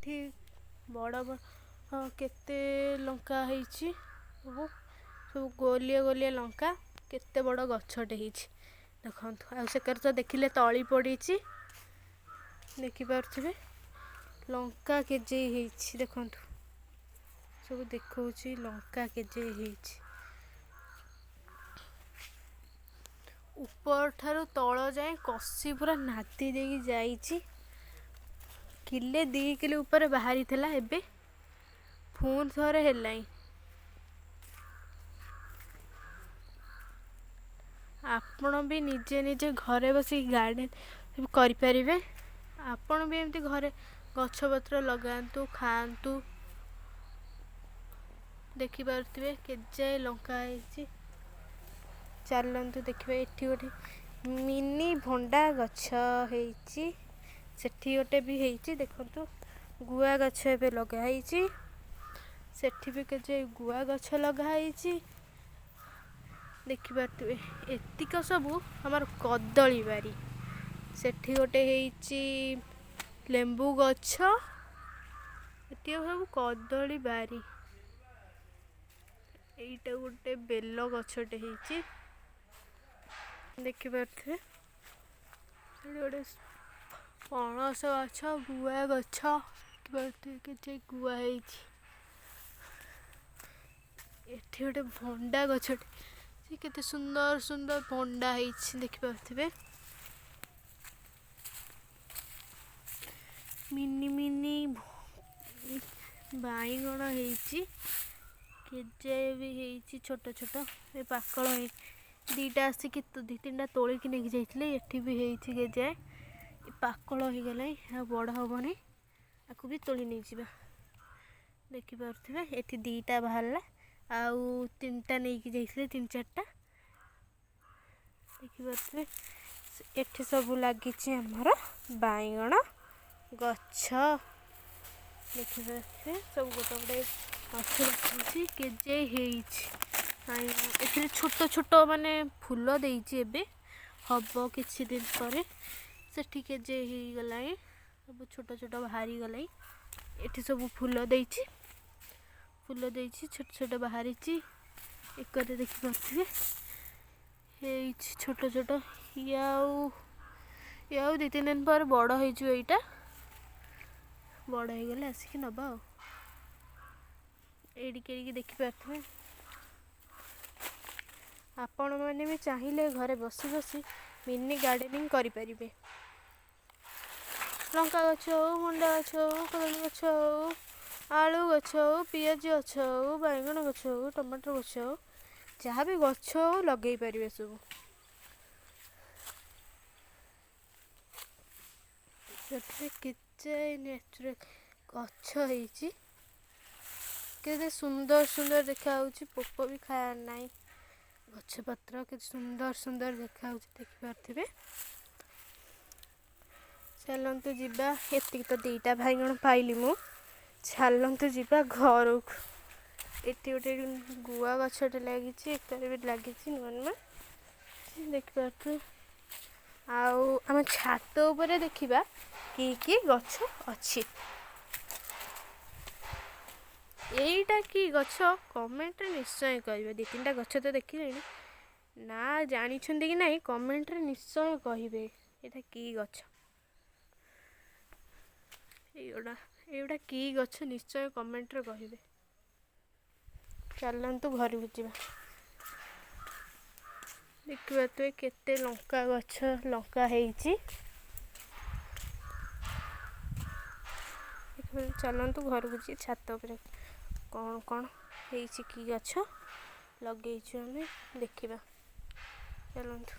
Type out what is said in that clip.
ଏଠି ବଡ଼ ବଡ଼ କେତେ ଲଙ୍କା ହେଇଛି, ସବୁ ସବୁ ଗୋଲିଆ ଗୋଲିଆ ଲଙ୍କା, କେତେ ବଡ଼ ଗଛଟେ ହେଇଛି ଦେଖନ୍ତୁ। ଆଉ ସେକରେ ତ ଦେଖିଲେ ତଳି ପଡ଼ିଛି, ଦେଖିପାରୁଥିବେ। ଲଙ୍କା କେଜି ହେଇଛି ଦେଖନ୍ତୁ, ସବୁ ଦେଖଉଛି ଲଙ୍କା କେଜି ହେଇଛି। ଉପର ଠାରୁ ତଳ ଯାଏଁ କଷି ପୁରା ନାଦି ଦେଇକି ଯାଇଛି। କିଲେ 2 କିଲୋ ଉପରେ ବାହାରିଥିଲା, ଏବେ ପୁଣି ଥରେ ହେଲାଣି। ଆପଣ ବି ନିଜେ ନିଜେ ଘରେ ବସିକି ଗାର୍ଡ଼େନ୍ କରିପାରିବେ। ଆପଣ ବି ଏମିତି ଘରେ ଗଛପତ୍ର ଲଗାନ୍ତୁ, ଖାଆନ୍ତୁ। ଦେଖିପାରୁଥିବେ କେଯାଏ ଲଙ୍କା ହେଇଛି। ଚାଲନ୍ତୁ ଦେଖିବା। ଏଠି ଗୋଟେ ମିନି ଭଣ୍ଡା ଗଛ ହେଇଛି, ସେଠି ଗୋଟେ ବି ହେଇଛି ଦେଖନ୍ତୁ। ଗୁଆ ଗଛ ଏବେ ଲଗା ହେଇଛି, ସେଠି ବି କେଯାଏ ଗୁଆ ଗଛ ଲଗା ହେଇଛି, ଦେଖିପାରୁଥିବେ। ଏତିକ ସବୁ ଆମର କଦଳୀ ବାରି। ସେଠି ଗୋଟେ ହେଇଛି ଲେମ୍ବୁ ଗଛ, ଏତିକ ସବୁ କଦଳୀ ବାରି। ଏଇଟା ଗୋଟେ ବେଲ ଗଛଟେ ହେଇଛି, ଦେଖିପାରୁଥିବେ। ଏଠି ଗୋଟେ ପଣସ ଗଛ, ଗୁଆ ଗଛ, ଦେଖିପାରୁଥିବେ କେତେ ଗୁଆ ହେଇଛି। ଏଠି ଗୋଟେ ଭଣ୍ଡା ଗଛଟେ, ସେ କେତେ ସୁନ୍ଦର ସୁନ୍ଦର ଭଣ୍ଡା ହେଇଛି, ଦେଖିପାରୁଥିବେ। ମିନି ମିନି ବାଇଗଣ ହେଇଛି, କେଯାଏ ବି ହେଇଛି ଛୋଟ ଛୋଟ। ଏ ପାକଳ ହେଇଛି, ଦିଟା ଆସିକି 2-3ଟା ତୋଳିକି ନେଇକି ଯାଇଥିଲେ। ଏଠି ବି ହେଇଛି କେଯାଏ, ପାକଳ ହେଇଗଲାଣି, ଆଉ ବଡ଼ ହବନି, ଆକୁ ବି ତୋଳି ନେଇଯିବା। ଦେଖିପାରୁଥିବେ ଏଠି 2ଟା ବାହାରିଲା, ଆଉ 3ଟା ନେଇକି ଯାଇଥିଲେ, 3-4ଟା। ଦେଖିପାରୁଥିବେ ଏଠି ସବୁ ଲାଗିଛି ଆମର ବାଇଗଣ ଗଛ, ଦେଖିପାରୁଥିବେ। ସବୁ ଗୋଟେ ଗୋଟେ ଗଛ ଲାଗିଛି, କେଯାଏ ହେଇଛି। ଏଥିରେ ଛୋଟ ଛୋଟ ମାନେ ଫୁଲ ଦେଇଛି, ଏବେ ହବ କିଛି ଦିନ ପରେ। ସେଠି କେଯାଏ ହେଇଗଲାଣି, ସବୁ ଛୋଟ ଛୋଟ ବାହାରିଗଲାଣି। ଏଠି ସବୁ ଫୁଲ ଦେଇଛି, ଛୋଟ ଛୋଟ ବାହାରିଛି। ଏକରେ ଦେଖିପାରୁଥିବେ ହେଇଛି ଛୋଟ ଛୋଟ। ଇଏ ଆଉ 2-3 ଦିନ ପରେ ବଡ଼ ହେଇଯିବ। ଏଇଟା ବଡ଼ ହେଇଗଲେ ଆସିକି ନେବା ଆଉ। ଏଇଠିକି ଦେଖିପାରୁଥିବେ। ଆପଣମାନେ ବି ଚାହିଁଲେ ଘରେ ବସି ବସି ମିନି ଗାର୍ଡ଼େନିଂ କରିପାରିବେ। ଲଙ୍କା ଗଛ ହଉ, ଭଣ୍ଡା ଗଛ ହଉ, କଦଳୀ ଗଛ ହଉ, ଆଳୁ ଗଛ ହଉ, ପିଆଜ ଗଛ ହଉ, ବାଇଗଣ ଗଛ ହଉ, ଟମାଟୋ ଗଛ ହଉ, ଯାହା ବି ଗଛ ହଉ ଲଗେଇ ପାରିବେ ସବୁ। ସେଥିରେ କେଯାଏ ନ୍ୟାଚୁରାଲ ଗଛ ହେଇଛି, କେତେ ସୁନ୍ଦର ସୁନ୍ଦର ଦେଖାଯାଉଛି। ପୋକ ବି ଖାଇବାର ନାହିଁ। ଗଛପତ୍ର କେତେ ସୁନ୍ଦର ସୁନ୍ଦର ଦେଖାଯାଉଛି, ଦେଖିପାରୁଥିବେ। ଚାଲନ୍ତୁ ଯିବା। ଏତିକି ତ 2ଟା ବାଇଗଣ ପାଇଲି ମୁଁ, ଚାଲନ୍ତୁ ଯିବା ଘରକୁ। ଏଠି ଗୋଟେ ଗୁଆ ଗଛଟେ ଲାଗିଛି, ଏକରେ ବି ଲାଗିଛି ନୂଆ ନୂଆ, ଦେଖିପାରୁଥିବେ। ଆଉ ଆମ ଛାତ ଉପରେ ଦେଖିବା କି ଗଛ ଅଛି। ଏଇଟା କି ଗଛ କମେଣ୍ଟରେ ନିଶ୍ଚୟ କହିବେ। 2-3ଟା ଗଛ ତ ଦେଖିଲେଣି, ନା ଜାଣିଛନ୍ତି କି ନାହିଁ କମେଣ୍ଟରେ ନିଶ୍ଚୟ କହିବେ ଏଇଟା କି ଗଛ। ଏଇଗୁଡ଼ା କି ଗଛ ନିଶ୍ଚୟ କମେଣ୍ଟରେ କହିବେ। ଚାଲନ୍ତୁ ଘରକୁ ଯିବା। ଦେଖିପାରୁଥିବେ କେତେ ଲଙ୍କା ଗଛ ଲଙ୍କା ହେଇଛି। ଚାଲନ୍ତୁ ଘରକୁ ଯିବା। ଛାତ ଉପରେ କ'ଣ କ'ଣ ହେଇଛି, କି ଗଛ ଲଗେଇଛୁ ଆମେ ଦେଖିବା, ଚାଲନ୍ତୁ।